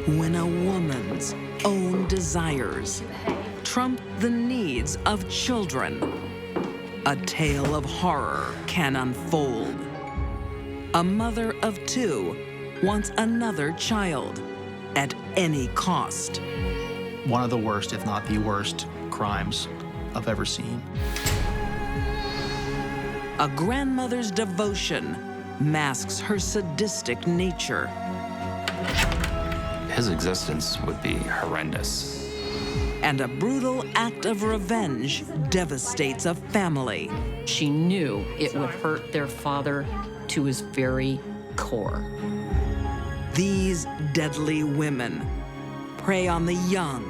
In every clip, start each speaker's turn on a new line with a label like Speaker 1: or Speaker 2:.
Speaker 1: when a woman's own desires trump the needs of children, a tale of horror can unfold. A mother of two wants another child at any cost.
Speaker 2: One of the worst, if not the worst, crimes I've ever seen.
Speaker 1: A grandmother's devotion masks her sadistic nature.
Speaker 3: His existence would be horrendous.
Speaker 1: And a brutal act of revenge devastates a family.
Speaker 4: She knew it would hurt their father to his very core.
Speaker 1: These deadly women prey on the young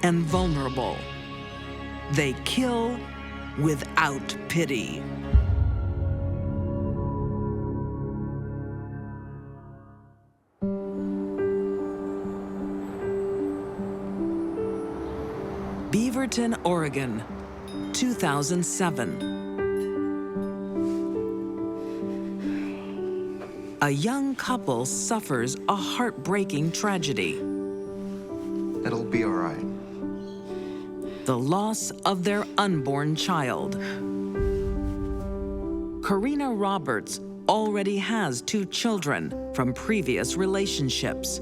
Speaker 1: and vulnerable. They kill without pity. Beaverton, Oregon, 2007. A young couple suffers a heartbreaking tragedy.
Speaker 5: It'll be all right.
Speaker 1: The loss of their unborn child. Korena Roberts already has 2 children from previous relationships,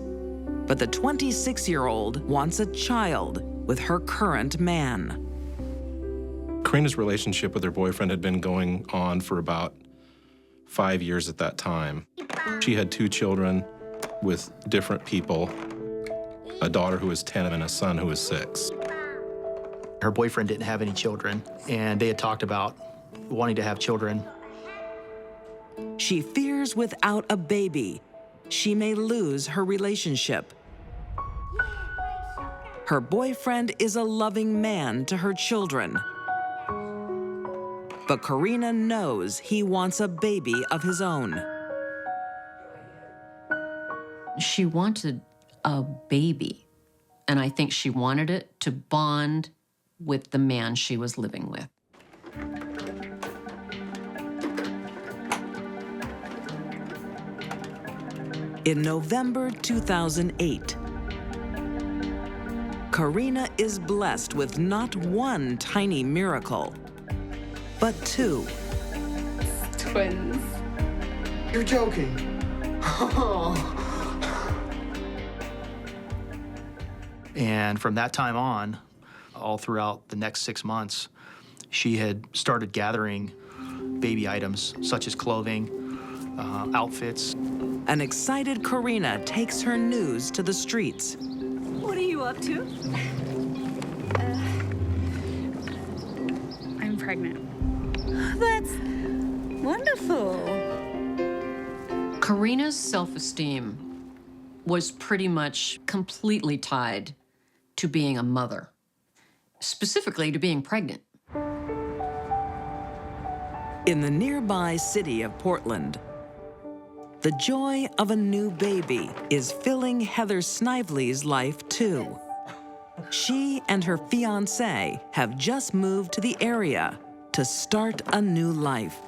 Speaker 1: but the 26-year-old wants a child with her current man.
Speaker 6: Karena's relationship with her boyfriend had been going on for about 5 years at that time. She had 2 children with different people, a daughter who was 10 and a son who was 6.
Speaker 2: Her boyfriend didn't have any children, and they had talked about wanting to have children.
Speaker 1: She fears without a baby, she may lose her relationship. Her boyfriend is a loving man to her children. But Karina knows he wants a baby of his own.
Speaker 4: She wanted a baby, and I think she wanted it to bond with the man she was living with.
Speaker 1: In November 2008, Karina is blessed with not one tiny miracle, but 2.
Speaker 7: Twins.
Speaker 5: You're joking.
Speaker 2: And from that time on, all throughout the next 6 months, she had started gathering baby items such as clothing, outfits.
Speaker 1: An excited Karina takes her news to the streets.
Speaker 7: What are you up to? I'm pregnant. That's wonderful.
Speaker 4: Karina's self-esteem was pretty much completely tied to being a mother, specifically to being pregnant.
Speaker 1: In the nearby city of Portland, the joy of a new baby is filling Heather Snively's life too. She and her fiancé have just moved to the area to start a new life.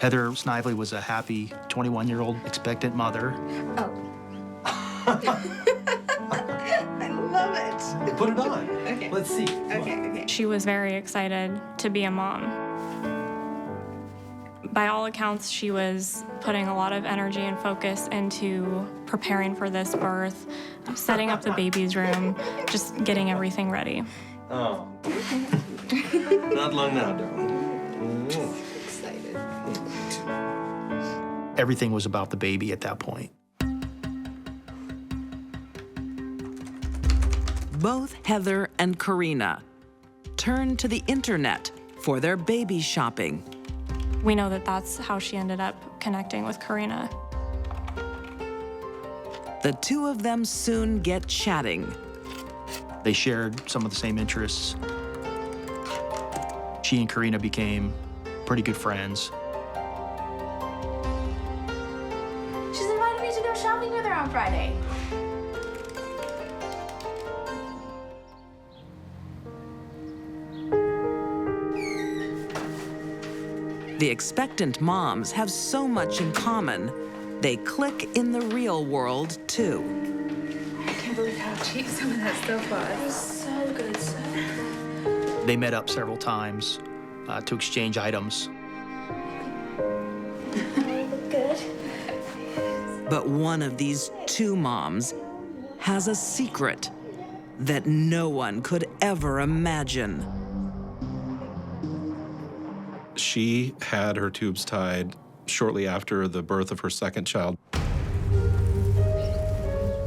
Speaker 2: Heather Snively was a happy 21-year-old expectant mother.
Speaker 7: Oh. I love it.
Speaker 5: Put it on.
Speaker 7: Okay.
Speaker 5: Let's see.
Speaker 7: Okay.
Speaker 8: She was very excited to be a mom. By all accounts, she was putting a lot of energy and focus into preparing for this birth, setting up the baby's room, just getting everything ready.
Speaker 5: Oh. Not long now, darling.
Speaker 7: Excited.
Speaker 2: Everything was about the baby at that point.
Speaker 1: Both Heather and Karina turn to the internet for their baby shopping.
Speaker 8: We know that that's how she ended up connecting with Karina.
Speaker 1: The 2 of them soon get chatting.
Speaker 2: They shared some of the same interests. She and Karina became pretty good friends.
Speaker 7: She's invited me to go shopping with her on Friday.
Speaker 1: The expectant moms have so much in common, they click in the real world too.
Speaker 7: believe how cheap some of that stuff was. It was so good stuff.
Speaker 2: They met up several times to exchange items.
Speaker 7: Good.
Speaker 1: But one of these two moms has a secret that no one could ever imagine.
Speaker 6: She had her tubes tied shortly after the birth of her second child.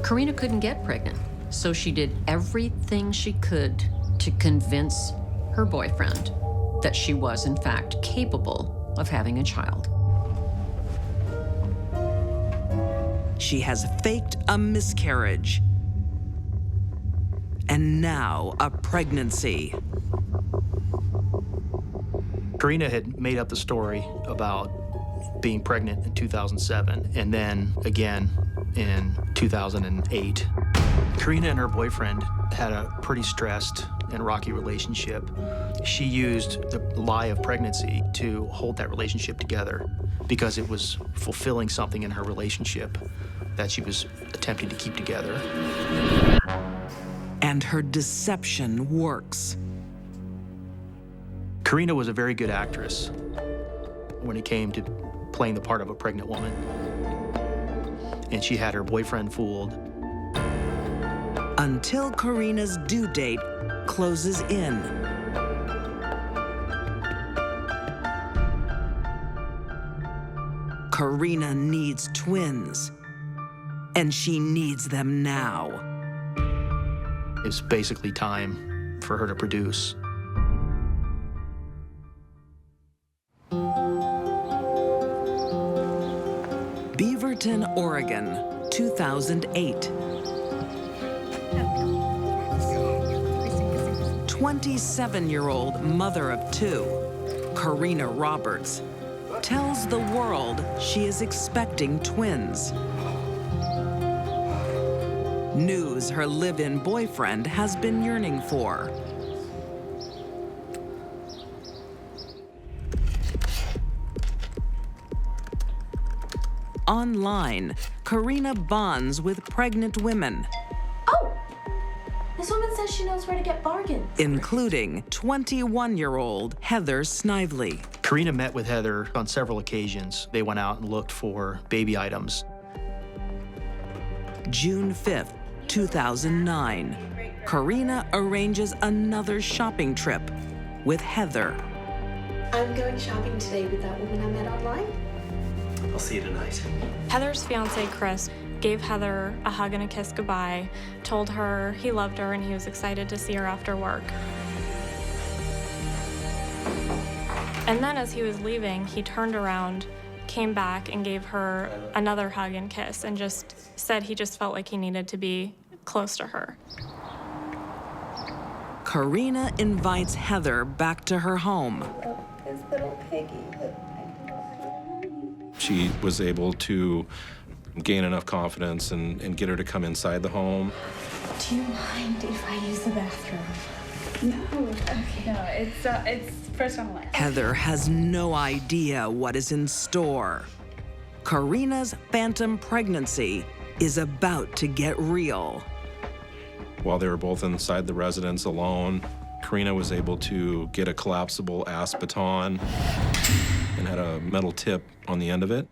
Speaker 4: Karina couldn't get pregnant, so she did everything she could to convince her boyfriend that she was, in fact, capable of having a child.
Speaker 1: She has faked a miscarriage and now a pregnancy.
Speaker 2: Karina had made up the story about being pregnant in 2007 and then again in 2008. Karina and her boyfriend had a pretty stressed and rocky relationship. She used the lie of pregnancy to hold that relationship together because it was fulfilling something in her relationship that she was attempting to keep together.
Speaker 1: And her deception works.
Speaker 2: Karina was a very good actress when it came to playing the part of a pregnant woman. And she had her boyfriend fooled.
Speaker 1: Until Karina's due date closes in. Karina needs twins, and she needs them now.
Speaker 2: It's basically time for her to produce.
Speaker 1: Beaverton, Oregon, 2008. 27-year-old mother of two, Korena Roberts, tells the world she is expecting twins. News her live-in boyfriend has been yearning for. Online, Karina bonds with pregnant women,
Speaker 7: Oh! This woman says she knows where to get bargains.
Speaker 1: including 21-year-old Heather Snively.
Speaker 2: Karina met with Heather on several occasions. They went out and looked for baby items.
Speaker 1: June 5th, 2009, Karina arranges another shopping trip with Heather.
Speaker 7: I'm going shopping today with that woman I met online.
Speaker 5: I'll see you tonight.
Speaker 8: Heather's fiance, Chris, gave Heather a hug and a kiss goodbye, told her he loved her and he was excited to see her after work. And then as he was leaving, he turned around, came back and gave her another hug and kiss and just said he just felt like he needed to be close to her.
Speaker 1: Karina invites Heather back to her home.
Speaker 7: His little piggy.
Speaker 6: She was able to gain enough confidence and get her to come inside the home.
Speaker 7: Do you mind if I use the bathroom? No. Okay. No, it's first on the left.
Speaker 1: Heather has no idea what is in store. Karina's phantom pregnancy is about to get real.
Speaker 6: While they were both inside the residence alone, Karina was able to get a collapsible ass baton and had a metal tip on the end of it.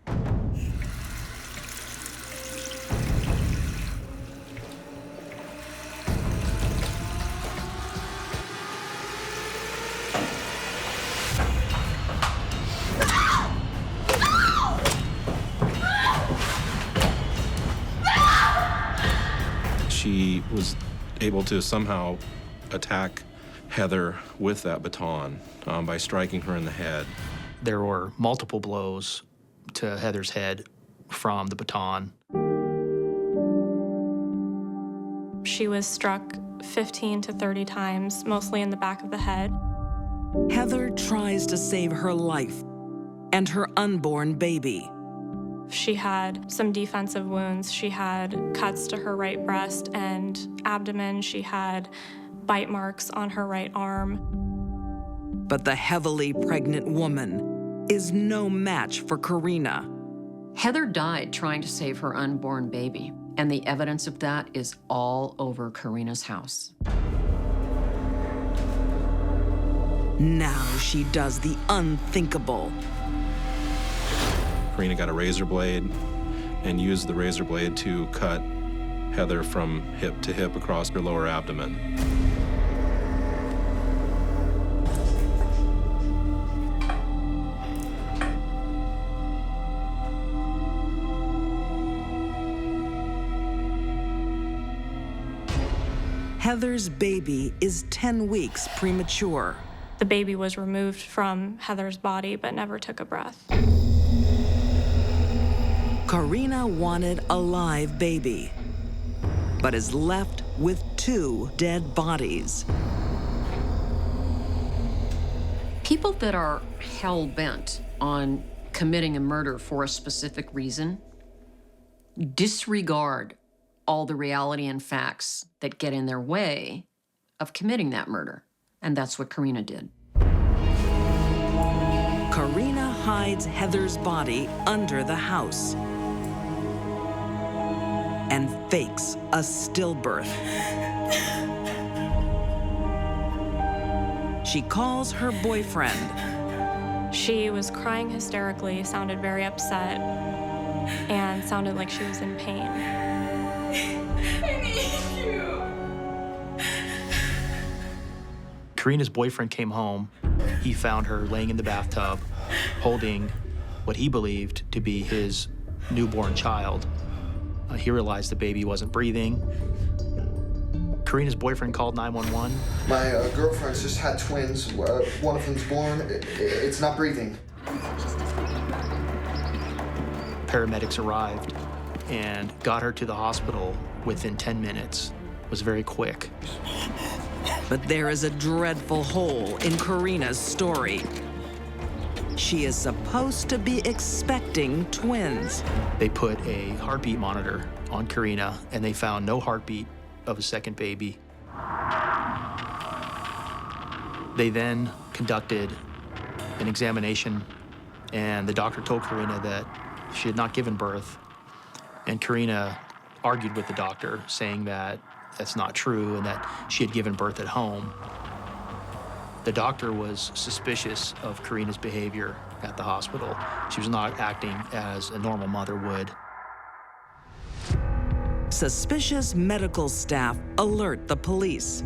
Speaker 6: She was able to somehow attack Heather with that baton by striking her in the head.
Speaker 2: There were multiple blows to Heather's head from the baton.
Speaker 8: She was struck 15 to 30 times, mostly in the back of the head.
Speaker 1: Heather tries to save her life and her unborn baby.
Speaker 8: She had some defensive wounds. She had cuts to her right breast and abdomen. She had bite marks on her right arm.
Speaker 1: But the heavily pregnant woman is no match for Karina.
Speaker 4: Heather died trying to save her unborn baby. And the evidence of that is all over Karina's house.
Speaker 1: Now she does the unthinkable.
Speaker 6: Karina got a razor blade and used the razor blade to cut Heather from hip to hip across her lower abdomen.
Speaker 1: Heather's baby is 10 weeks premature.
Speaker 8: The baby was removed from Heather's body but never took a breath.
Speaker 1: Karina wanted a live baby, but is left with 2 dead bodies.
Speaker 4: People that are hell-bent on committing a murder for a specific reason disregard all the reality and facts that get in their way of committing that murder. And that's what Karina did.
Speaker 1: Karina hides Heather's body under the house and fakes a stillbirth. She calls her boyfriend.
Speaker 8: She was crying hysterically, sounded very upset, and sounded like she was in pain.
Speaker 7: I need you.
Speaker 2: Karina's boyfriend came home. He found her laying in the bathtub, holding what he believed to be his newborn child. He realized the baby wasn't breathing. Karina's boyfriend called 911.
Speaker 9: My girlfriend's just had twins. One of them's born. It's not breathing.
Speaker 2: Paramedics arrived and got her to the hospital within 10 minutes. It was very quick.
Speaker 1: But there is a dreadful hole in Karina's story. She is supposed to be expecting twins.
Speaker 2: They put a heartbeat monitor on Karina, and they found no heartbeat of a second baby. They then conducted an examination, and the doctor told Karina that she had not given birth. And Karina argued with the doctor, saying that that's not true and that she had given birth at home. The doctor was suspicious of Karina's behavior at the hospital. She was not acting as a normal mother would.
Speaker 1: Suspicious medical staff alert the police.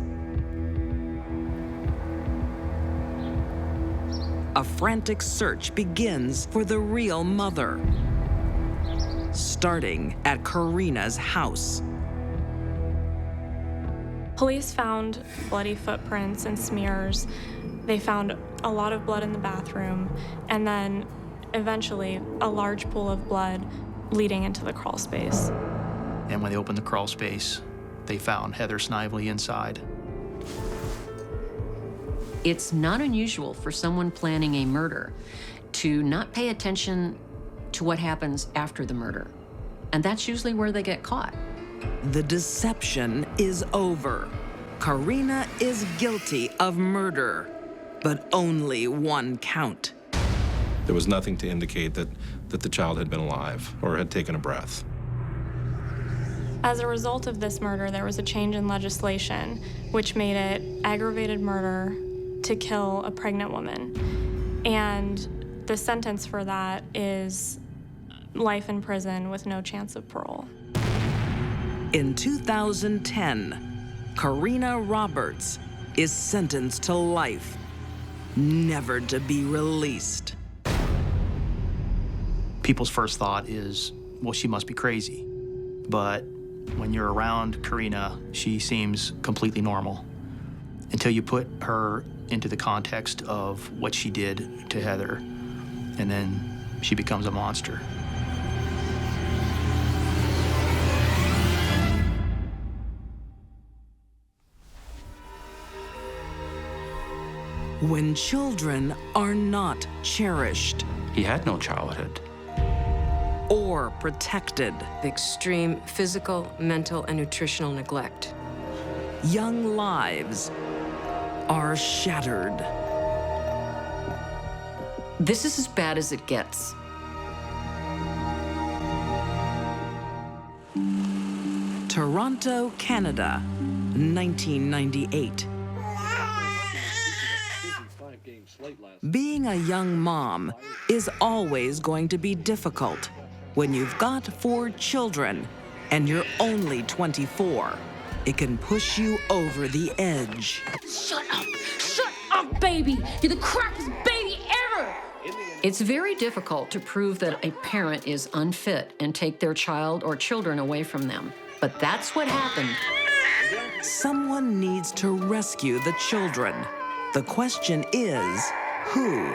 Speaker 1: A frantic search begins for the real mother, starting at Karina's house.
Speaker 8: Police found bloody footprints and smears. They found a lot of blood in the bathroom, and then eventually a large pool of blood leading into the crawl space.
Speaker 2: And when they opened the crawl space, they found Heather Snively inside.
Speaker 4: It's not unusual for someone planning a murder to not pay attention to what happens after the murder. And that's usually where they get caught.
Speaker 1: The deception is over. Karina is guilty of murder, but only 1 count.
Speaker 6: There was nothing to indicate that the child had been alive or had taken a breath.
Speaker 8: As a result of this murder, there was a change in legislation which made it aggravated murder to kill a pregnant woman. And the sentence for that is life in prison with no chance of parole.
Speaker 1: In 2010, Korena Roberts is sentenced to life, never to be released.
Speaker 2: People's first thought is, well, she must be crazy. But when you're around Karina, she seems completely normal until you put her into the context of what she did to Heather, and then she becomes a monster.
Speaker 1: When children are not cherished
Speaker 3: He had no childhood.
Speaker 1: or protected,
Speaker 10: Extreme physical, mental, and nutritional neglect.
Speaker 1: young lives are shattered.
Speaker 4: This is as bad as it gets.
Speaker 1: Toronto, Canada, 1998. Being a young mom is always going to be difficult when you've got 4 children and you're only 24. It can push you over the edge.
Speaker 11: Shut up, baby. You're the crappiest baby ever.
Speaker 4: It's very difficult to prove that a parent is unfit and take their child or children away from them. But that's what happened.
Speaker 1: Someone needs to rescue the children. The question is, who?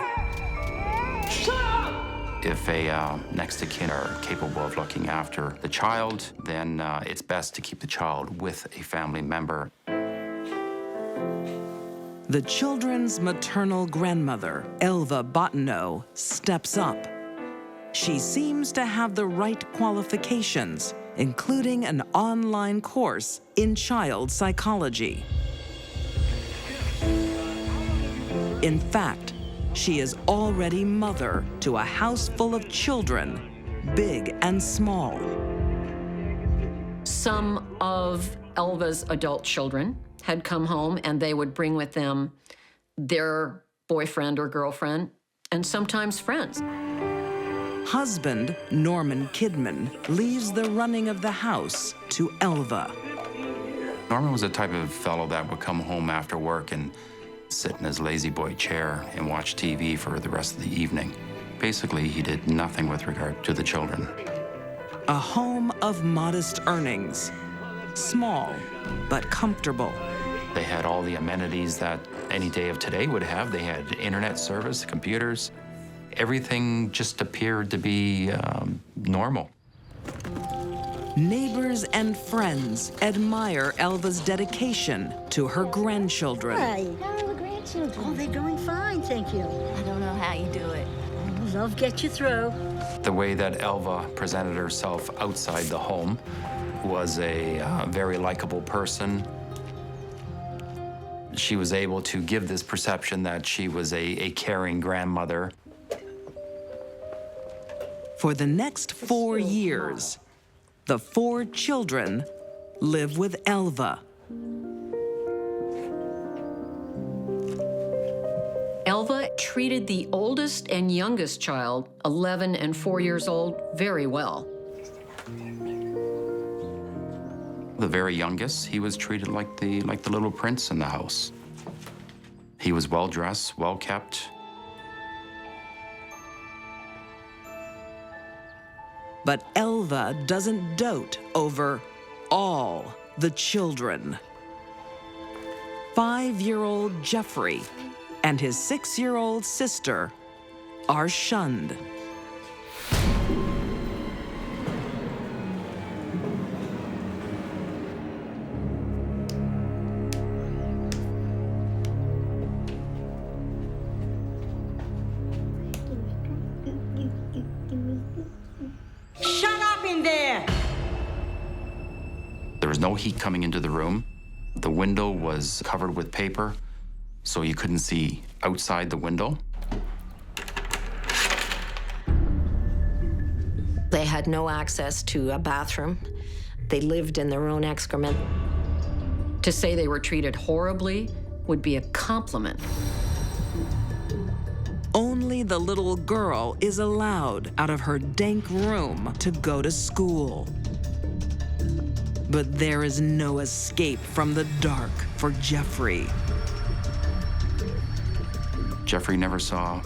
Speaker 3: If a next of kin are capable of looking after the child, then it's best to keep the child with a family member.
Speaker 1: The children's maternal grandmother, Elva Bottineau, steps up. She seems to have the right qualifications, including an online course in child psychology. In fact, she is already mother to a house full of children, big and small.
Speaker 4: Some of Elva's adult children had come home, and they would bring with them their boyfriend or girlfriend, and sometimes friends.
Speaker 1: Husband Norman Kidman leaves the running of the house to Elva.
Speaker 3: Norman was the type of fellow that would come home after work and sit in his lazy boy chair and watch TV for the rest of the evening. Basically, he did nothing with regard to the children.
Speaker 1: A home of modest earnings, small but comfortable.
Speaker 3: They had all the amenities that any day of today would have. They had internet service, computers. Everything just appeared to be normal.
Speaker 1: Neighbors and friends admire Elva's dedication to her grandchildren.
Speaker 12: Hi, how are the grandchildren? Oh, they're doing fine, thank you. I don't know how you do it. Love gets you through.
Speaker 3: The way that Elva presented herself outside the home was a very likable person. She was able to give this perception that she was a caring grandmother.
Speaker 1: For the next 4 years, the 4 children live with Elva.
Speaker 4: Elva treated the oldest and youngest child, 11 and 4 years old, very well.
Speaker 3: The very youngest, he was treated like the little prince in the house. He was well-dressed, well-kept.
Speaker 1: But Elva doesn't dote over all the children. 5-year-old Jeffrey and his 6-year-old sister are shunned.
Speaker 12: Shut up in there!
Speaker 3: There was no heat coming into the room. The window was covered with paper, so you couldn't see outside the window.
Speaker 13: They had no access to a bathroom. They lived in their own excrement.
Speaker 4: To say they were treated horribly would be a compliment.
Speaker 1: Only the little girl is allowed out of her dank room to go to school. But there is no escape from the dark for Jeffrey.
Speaker 3: Jeffrey never saw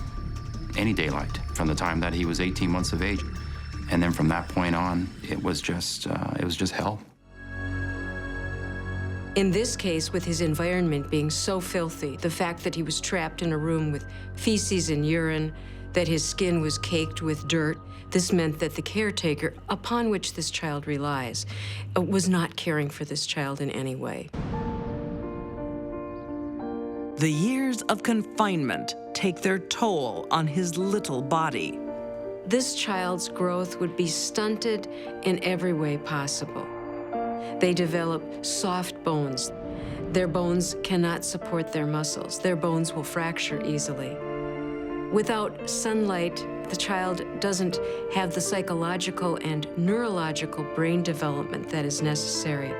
Speaker 3: any daylight from the time that he was 18 months of age. And then from that point on, it was just hell.
Speaker 10: In this case, with his environment being so filthy, the fact that he was trapped in a room with feces and urine, that his skin was caked with dirt, this meant that the caretaker, upon which this child relies, was not caring for this child in any way.
Speaker 1: The years of confinement take their toll on his little body.
Speaker 10: This child's growth would be stunted in every way possible. They develop soft bones. Their bones cannot support their muscles. Their bones will fracture easily. Without sunlight The child doesn't have the psychological and neurological brain development that is necessary.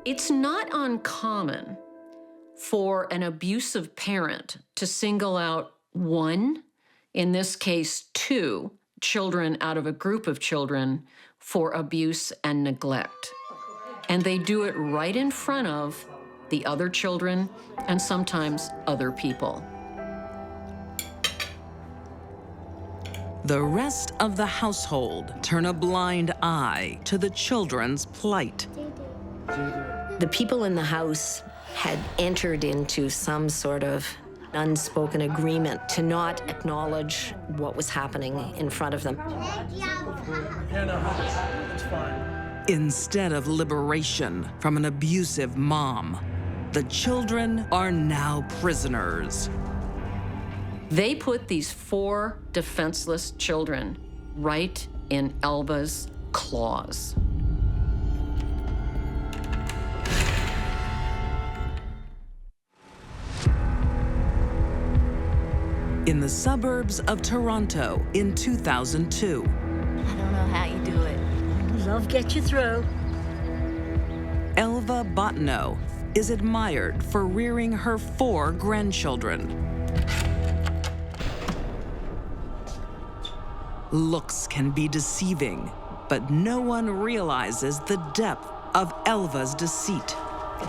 Speaker 4: It's not uncommon for an abusive parent to single out one, in this case, two, children out of a group of children for abuse and neglect. And they do it right in front of the other children and sometimes other people.
Speaker 1: The rest of the household turn a blind eye to the children's plight.
Speaker 13: The people in the house had entered into some sort of unspoken agreement to not acknowledge what was happening in front of them.
Speaker 1: Instead of liberation from an abusive mom, the children are now prisoners.
Speaker 4: They put these 4 defenseless children right in Elva's claws.
Speaker 1: In the suburbs of Toronto in 2002.
Speaker 12: I don't know how you do it. Love gets you through.
Speaker 1: Elva Bottineau is admired for rearing her 4 grandchildren. Looks can be deceiving, but no one realizes the depth of Elva's deceit.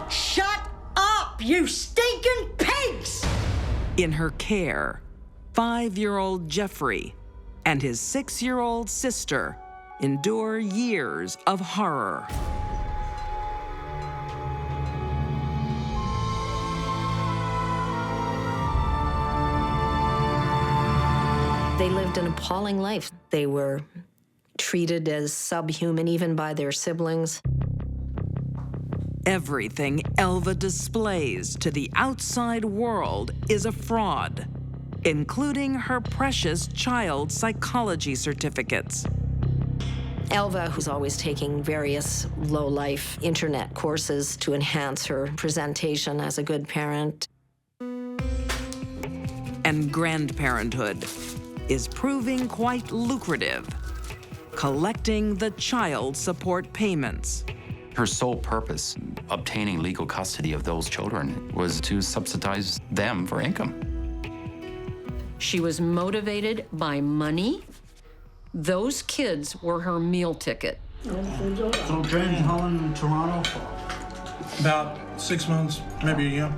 Speaker 12: Shut up, you stinking pigs!
Speaker 1: In her care, 5-year-old Jeffrey and his 6-year-old sister endure years of horror.
Speaker 13: They lived an appalling life. They were treated as subhuman even by their siblings.
Speaker 1: Everything Elva displays to the outside world is a fraud, including her precious child psychology certificates.
Speaker 13: Elva, who's always taking various low-life internet courses to enhance her presentation as a good parent.
Speaker 1: And grandparenthood is proving quite lucrative, collecting the child support payments.
Speaker 3: Her sole purpose, obtaining legal custody of those children, was to subsidize them for income.
Speaker 4: She was motivated by money. Those kids were her meal ticket.
Speaker 14: So James, how long in Toronto?
Speaker 15: About 6 months, maybe a year.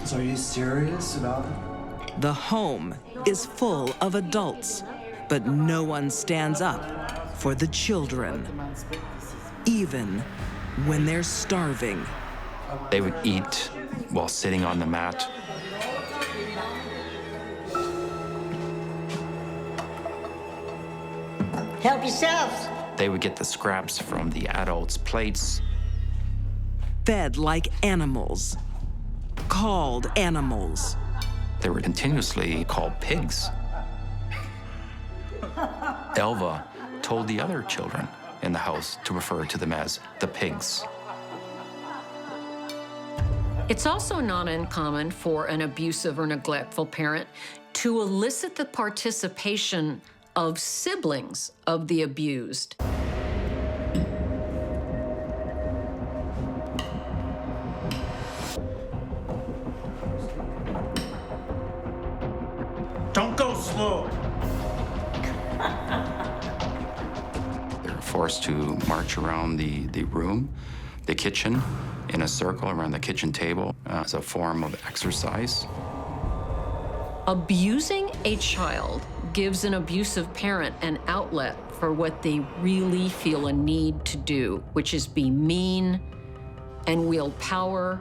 Speaker 5: So are you serious about it?
Speaker 1: The home is full of adults, but no one stands up for the children, even when they're starving.
Speaker 3: They would eat while sitting on the mat.
Speaker 12: Help yourselves.
Speaker 3: They would get the scraps from the adults' plates.
Speaker 1: Fed like animals, called animals.
Speaker 3: They were continuously called pigs. Elva told the other children in the house to refer to them as the pigs.
Speaker 4: It's also not uncommon for an abusive or neglectful parent to elicit the participation of siblings of the abused.
Speaker 15: Don't go slow.
Speaker 3: They're forced to march around the room, the kitchen, in a circle around the kitchen table as a form of exercise.
Speaker 4: Abusing a child gives an abusive parent an outlet for what they really feel a need to do, which is be mean and wield power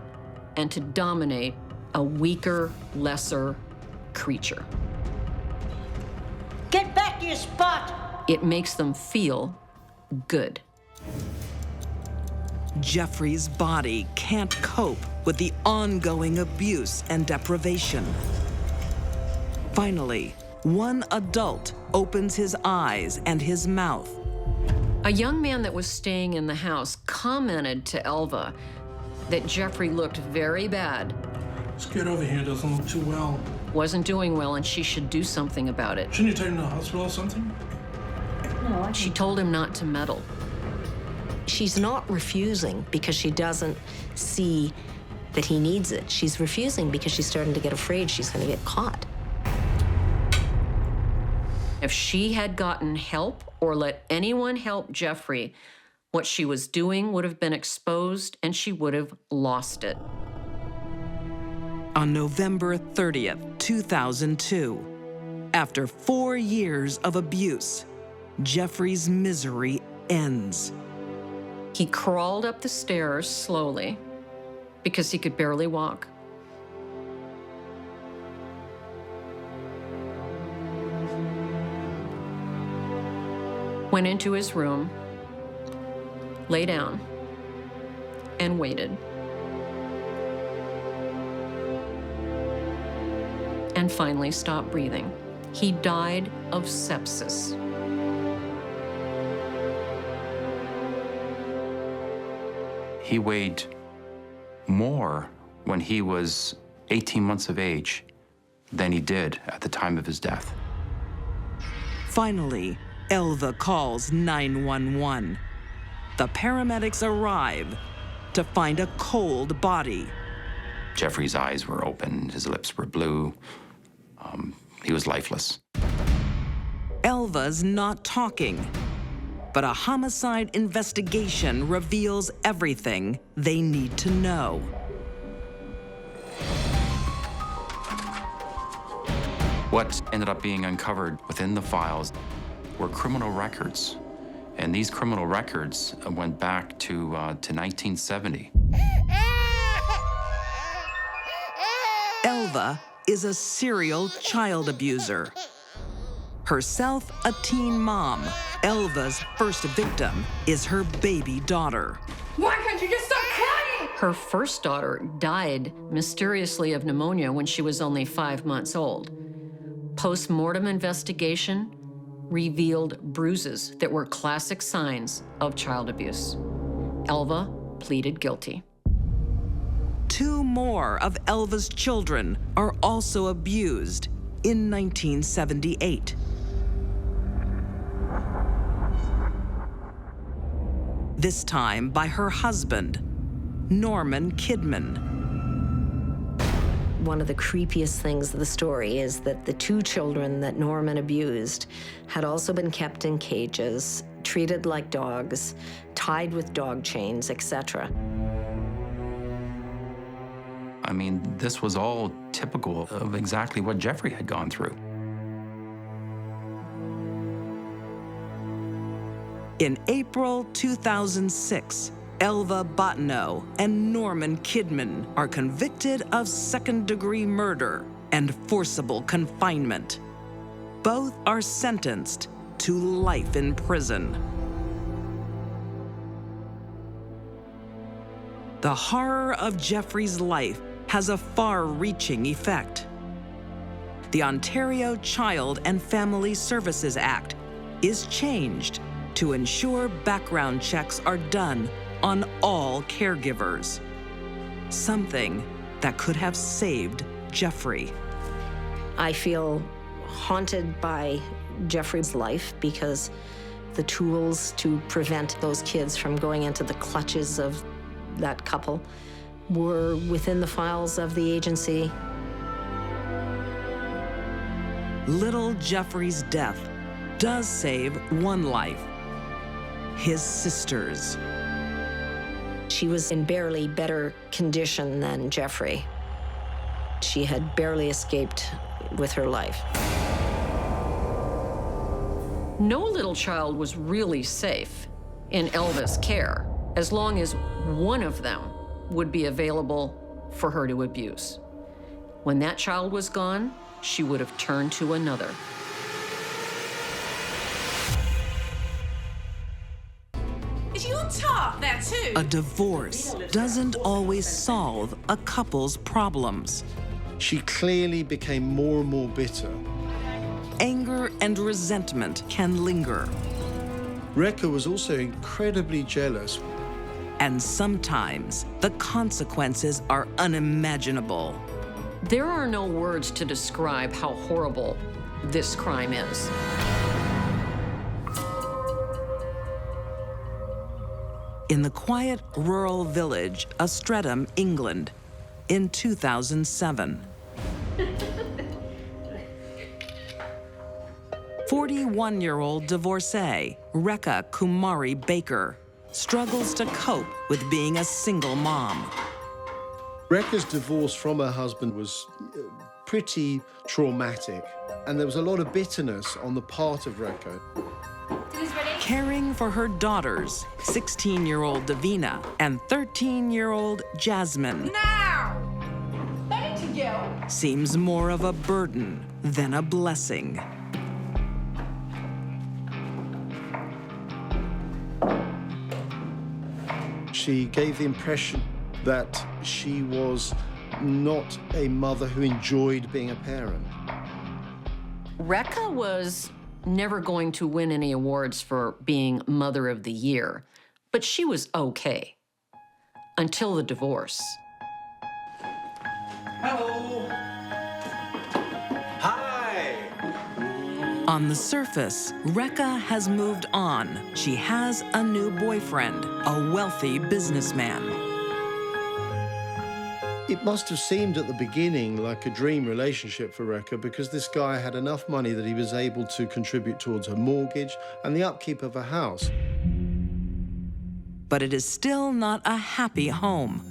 Speaker 4: and to dominate a weaker, lesser creature.
Speaker 12: Get back to your spot.
Speaker 4: It makes them feel good.
Speaker 1: Jeffrey's body can't cope with the ongoing abuse and deprivation. Finally, one adult opens his eyes and his mouth.
Speaker 4: A young man that was staying in the house commented to Elva that Jeffrey looked very bad.
Speaker 15: This kid over here doesn't look too well.
Speaker 4: wasn't doing well and she should do something about it.
Speaker 15: Shouldn't you take him to the hospital or something?
Speaker 4: No, she told him not to meddle.
Speaker 13: She's not refusing because she doesn't see that he needs it. She's refusing because she's starting to get afraid she's going to get caught.
Speaker 4: If she had gotten help or let anyone help Jeffrey, what she was doing would have been exposed and she would have lost it.
Speaker 1: On November 30th, 2002, after 4 years of abuse, Jeffrey's misery ends.
Speaker 4: He crawled up the stairs slowly because he could barely walk. Went into his room, lay down, and waited. And finally stopped breathing. He died of sepsis.
Speaker 3: He weighed more when he was 18 months of age than he did at the time of his death.
Speaker 1: Finally, Elva calls 911. The paramedics arrive to find a cold body.
Speaker 3: Jeffrey's eyes were open, his lips were blue. He was lifeless.
Speaker 1: Elva's not talking, but a homicide investigation reveals everything they need to know.
Speaker 3: What ended up being uncovered within the files were criminal records. And these criminal records went back to 1970.
Speaker 1: Elva is a serial child abuser. Herself a teen mom, Elva's first victim is her baby daughter.
Speaker 11: Why can't you just stop crying?
Speaker 4: Her first daughter died mysteriously of pneumonia when she was only 5 months old. Post-mortem investigation revealed bruises that were classic signs of child abuse. Elva pleaded guilty.
Speaker 1: 2 more of Elva's children are also abused in 1978. This time by her husband, Norman Kidman.
Speaker 13: One of the creepiest things of the story is that the 2 children that Norman abused had also been kept in cages, treated like dogs, tied with dog chains, etc.
Speaker 3: I mean, this was all typical of exactly what Jeffrey had gone through.
Speaker 1: In April 2006, Elva Bottineau and Norman Kidman are convicted of second-degree murder and forcible confinement. Both are sentenced to life in prison. The horror of Jeffrey's life has a far-reaching effect. The Ontario Child and Family Services Act is changed to ensure background checks are done on all caregivers, something that could have saved Jeffrey.
Speaker 13: I feel haunted by Jeffrey's life because the tools to prevent those kids from going into the clutches of that couple were within the files of the agency.
Speaker 1: Little Jeffrey's death does save one life, his sister's.
Speaker 13: She was in barely better condition than Jeffrey. She had barely escaped with her life.
Speaker 4: No little child was really safe in Elva's care as long as one of them would be available for her to abuse. When that child was gone, she would have turned to another.
Speaker 11: Is you talk that too?
Speaker 1: A divorce doesn't always solve a couple's problems.
Speaker 16: She clearly became more and more bitter.
Speaker 1: Anger and resentment can linger.
Speaker 16: Rekha was also incredibly jealous.
Speaker 1: And sometimes the consequences are unimaginable.
Speaker 4: There are no words to describe how horrible this crime is.
Speaker 1: In the quiet rural village of Streatham, England, in 2007. 41-year-old divorcee Rekha Kumari Baker struggles to cope with being a single mom.
Speaker 16: Rekha's divorce from her husband was pretty traumatic, and there was a lot of bitterness on the part of Rekha.
Speaker 1: Caring for her daughters, 16-year-old Davina and 13-year-old Jasmine,
Speaker 11: Now! Ready to go?
Speaker 1: seems more of a burden than a blessing.
Speaker 16: She gave the impression that she was not a mother who enjoyed being a parent.
Speaker 4: Rekha was never going to win any awards for being Mother of the Year, but she was okay until the divorce.
Speaker 5: Hello. Hi.
Speaker 1: On the surface, Rekha has moved on. She has a new boyfriend, a wealthy businessman.
Speaker 16: It must have seemed at the beginning like a dream relationship for Rekha because this guy had enough money that he was able to contribute towards her mortgage and the upkeep of her house.
Speaker 1: But it is still not a happy home.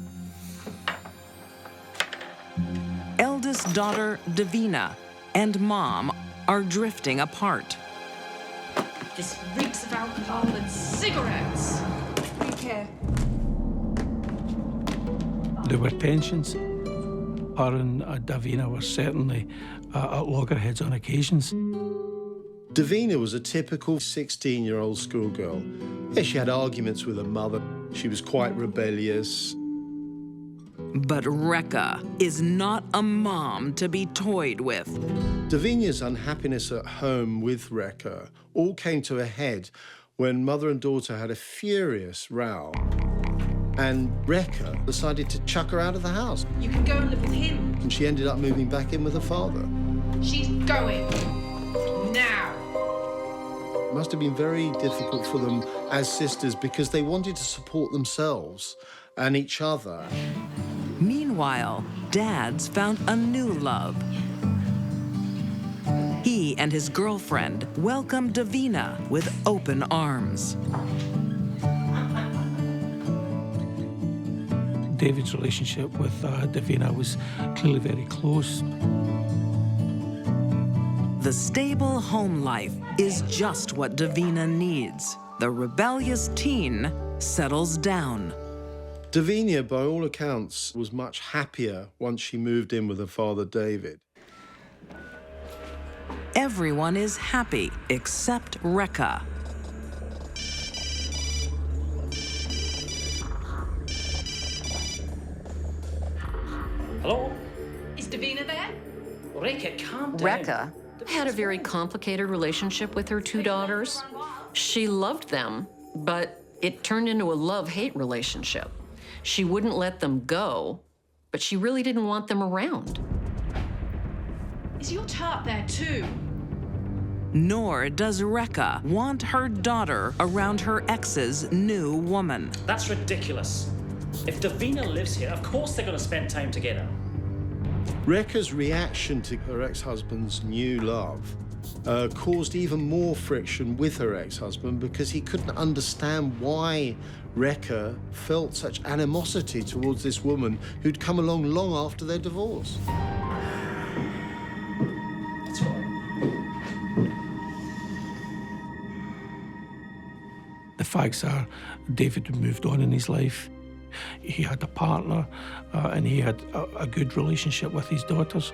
Speaker 1: Eldest daughter, Davina, and mom are drifting apart.
Speaker 11: This reeks of alcohol and cigarettes. Take care.
Speaker 17: There were tensions. Her and Davina were certainly at loggerheads on occasions.
Speaker 16: Davina was a typical 16-year-old schoolgirl. Yeah, she had arguments with her mother. She was quite rebellious.
Speaker 1: But Rekha is not a mom to be toyed with.
Speaker 16: Davina's unhappiness at home with Rekha all came to a head when mother and daughter had a furious row. And Rekha decided to chuck her out of the house.
Speaker 11: You can go and live with him.
Speaker 16: And she ended up moving back in with her father.
Speaker 11: She's going. Now.
Speaker 16: It must have been very difficult for them as sisters because they wanted to support themselves and each other.
Speaker 1: Meanwhile, Dad's found a new love. He and his girlfriend welcomed Davina with open arms.
Speaker 17: David's relationship with Davina was clearly very close.
Speaker 1: The stable home life is just what Davina needs. The rebellious teen settles down.
Speaker 16: Davina, by all accounts, was much happier once she moved in with her father, David.
Speaker 1: Everyone is happy except Rekha.
Speaker 18: Hello?
Speaker 11: Is Davina there?
Speaker 18: Rekha, calm down.
Speaker 4: Rekha had a very complicated relationship with her two daughters. She loved them, but it turned into a love-hate relationship. She wouldn't let them go, but she really didn't want them around.
Speaker 11: Is your tart there too?
Speaker 1: Nor does Rekha want her daughter around her ex's new woman.
Speaker 18: That's ridiculous. If Davina lives here, of course they're going to spend time together.
Speaker 16: Rekha's reaction to her ex-husband's new love caused even more friction with her ex-husband because he couldn't understand why Rekha felt such animosity towards this woman who'd come along long after their divorce.
Speaker 17: The facts are, David had moved on in his life. He had a partner, and he had a good relationship with his daughters.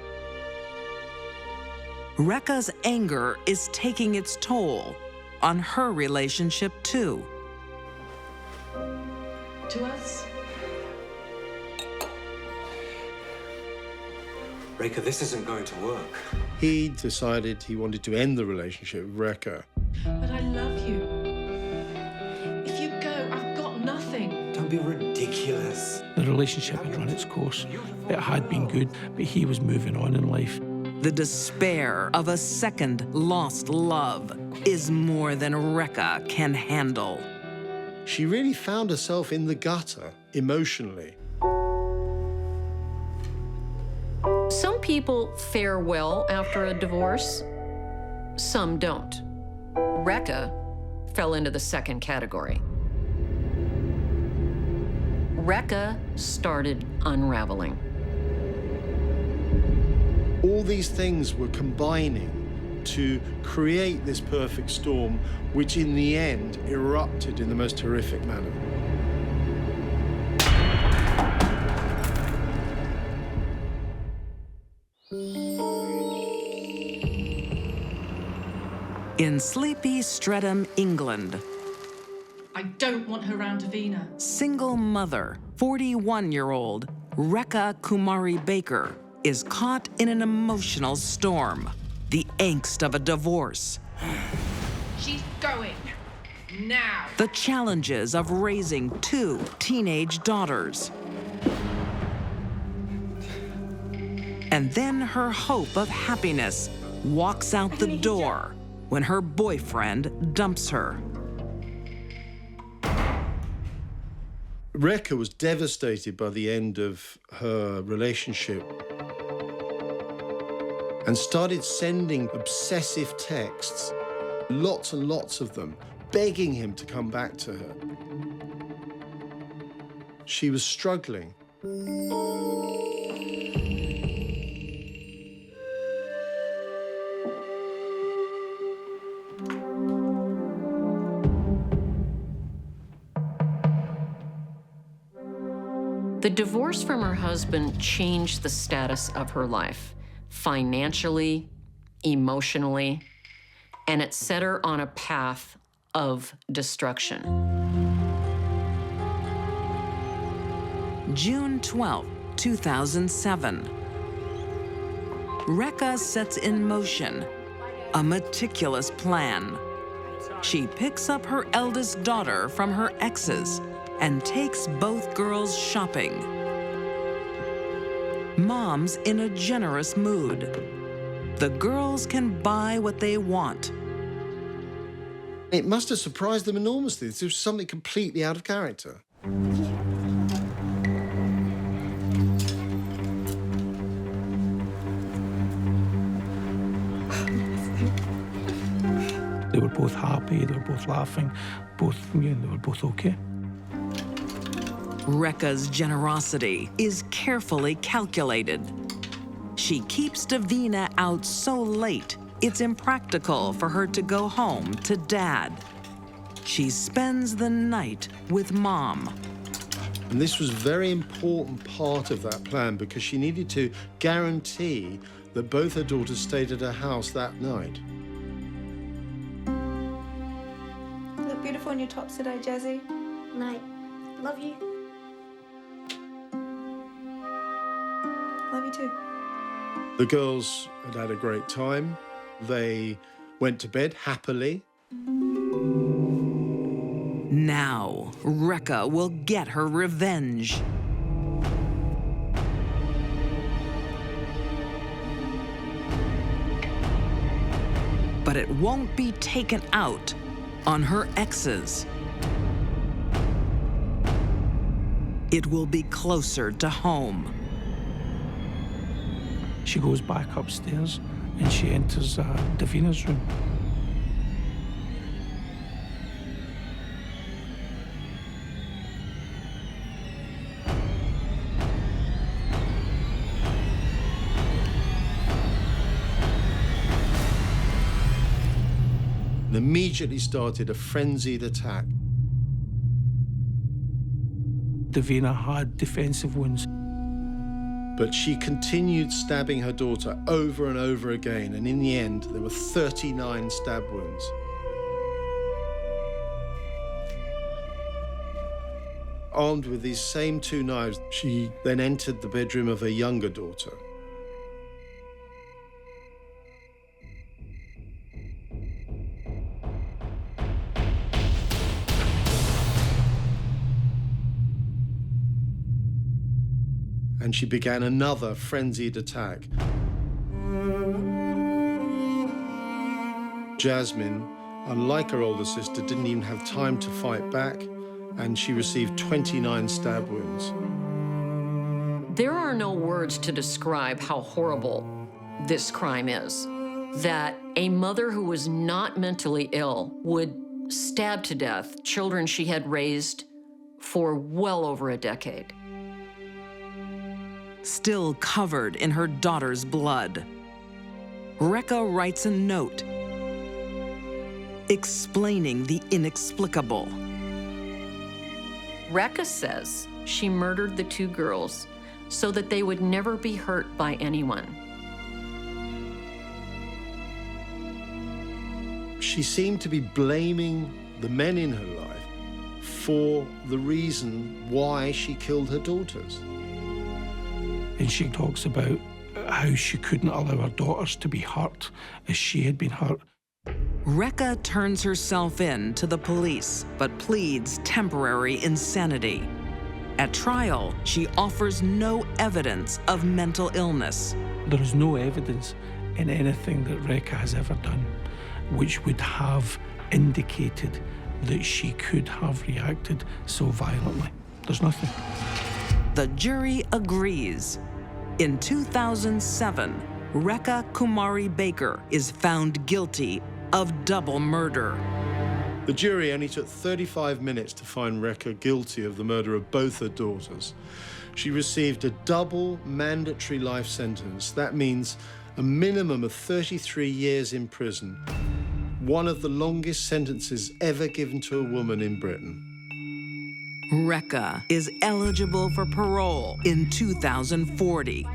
Speaker 1: Rekha's anger is taking its toll on her relationship, too.
Speaker 11: To us?
Speaker 5: Rekha, this isn't going to work.
Speaker 16: He decided he wanted to end the relationship with Rekha.
Speaker 11: But I love you. If you go, I've got nothing.
Speaker 5: Don't Don't be ridiculous.
Speaker 17: The relationship had run its course. It had been good, but he was moving on in life.
Speaker 1: The despair of a second lost love is more than Rekha can handle.
Speaker 16: She really found herself in the gutter emotionally.
Speaker 4: Some people fare well after a divorce, some don't. Rekha fell into the second category. Rekha started unraveling.
Speaker 16: All these things were combining to create this perfect storm, which in the end erupted in the most horrific manner.
Speaker 1: In sleepy Streatham, England,
Speaker 11: I don't want her round Davina.
Speaker 1: single mother, 41-year-old Rekha Kumari Baker is caught in an emotional storm, the angst of a divorce,
Speaker 11: She's going. Now.
Speaker 1: the challenges of raising 2 teenage daughters, and then her hope of happiness walks out the door when her boyfriend dumps her.
Speaker 16: Rekha was devastated by the end of her relationship and started sending obsessive texts, lots and lots of them, begging him to come back to her. She was struggling.
Speaker 4: The divorce from her husband changed the status of her life, financially, emotionally, and it set her on a path of destruction.
Speaker 1: June 12, 2007. Rekha sets in motion a meticulous plan. She picks up her eldest daughter from her exes and takes both girls shopping. Mom's in a generous mood. The girls can buy what they want.
Speaker 16: It must have surprised them enormously. This was something completely out of character.
Speaker 17: They were both happy, they were both laughing, they were both okay.
Speaker 1: Rekha's generosity is carefully calculated. She keeps Davina out so late, it's impractical for her to go home to Dad. She spends the night with Mom.
Speaker 16: And this was a very important part of that plan because she needed to guarantee that both her daughters stayed at her house that night.
Speaker 7: You look beautiful in your tops today, Jazzy.
Speaker 12: Night. Love you.
Speaker 7: Love you too.
Speaker 16: The girls had had a great time. They went to bed happily.
Speaker 1: Now, Rekha will get her revenge. But it won't be taken out on her exes. It will be closer to home.
Speaker 17: She goes back upstairs and she enters Davina's room.
Speaker 16: And immediately started a frenzied attack.
Speaker 17: Davina had defensive wounds.
Speaker 16: But she continued stabbing her daughter over and over again, and in the end, there were 39 stab wounds. Armed with these same 2 knives, she then entered the bedroom of her younger daughter. and she began another frenzied attack. Jasmine, unlike her older sister, didn't even have time to fight back, and she received 29 stab wounds.
Speaker 4: There are no words to describe how horrible this crime is. That a mother who was not mentally ill would stab to death children she had raised for well over a decade.
Speaker 1: Still covered in her daughter's blood, Rekha writes a note explaining the inexplicable.
Speaker 4: Rekha says she murdered the two girls so that they would never be hurt by anyone.
Speaker 16: She seemed to be blaming the men in her life for the reason why she killed her daughters.
Speaker 17: And she talks about how she couldn't allow her daughters to be hurt as she had been hurt.
Speaker 1: Rekha turns herself in to the police, but pleads temporary insanity. At trial, she offers no evidence of mental illness.
Speaker 17: There is no evidence in anything that Rekha has ever done which would have indicated that she could have reacted so violently. There's nothing.
Speaker 1: The jury agrees. In 2007, Rekha Kumari Baker is found guilty of double murder.
Speaker 16: The jury only took 35 minutes to find Rekha guilty of the murder of both her daughters. She received a double mandatory life sentence. That means a minimum of 33 years in prison, one of the longest sentences ever given to a woman in Britain.
Speaker 1: Rekha is eligible for parole in 2040.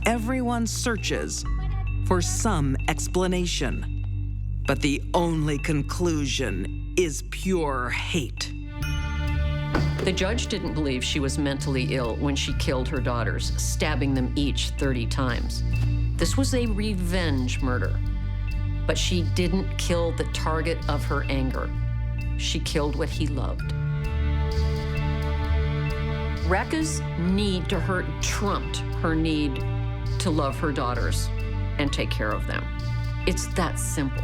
Speaker 1: Everyone searches for some explanation, but the only conclusion is pure hate.
Speaker 4: The judge didn't believe she was mentally ill when she killed her daughters, stabbing them each 30 times. This was a revenge murder, but she didn't kill the target of her anger. She killed what he loved. Rekha's need to hurt trumped her need to love her daughters and take care of them. It's that simple.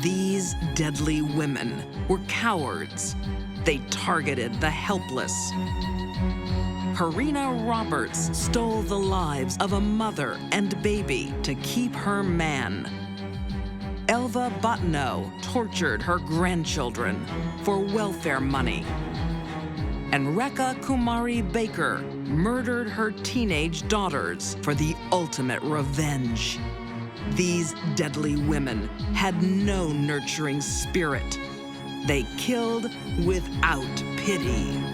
Speaker 1: These deadly women were cowards. They targeted the helpless. Korena Roberts stole the lives of a mother and baby to keep her man. Elva Botno tortured her grandchildren for welfare money. And Rekha Kumari Baker murdered her teenage daughters for the ultimate revenge. These deadly women had no nurturing spirit. They killed without pity.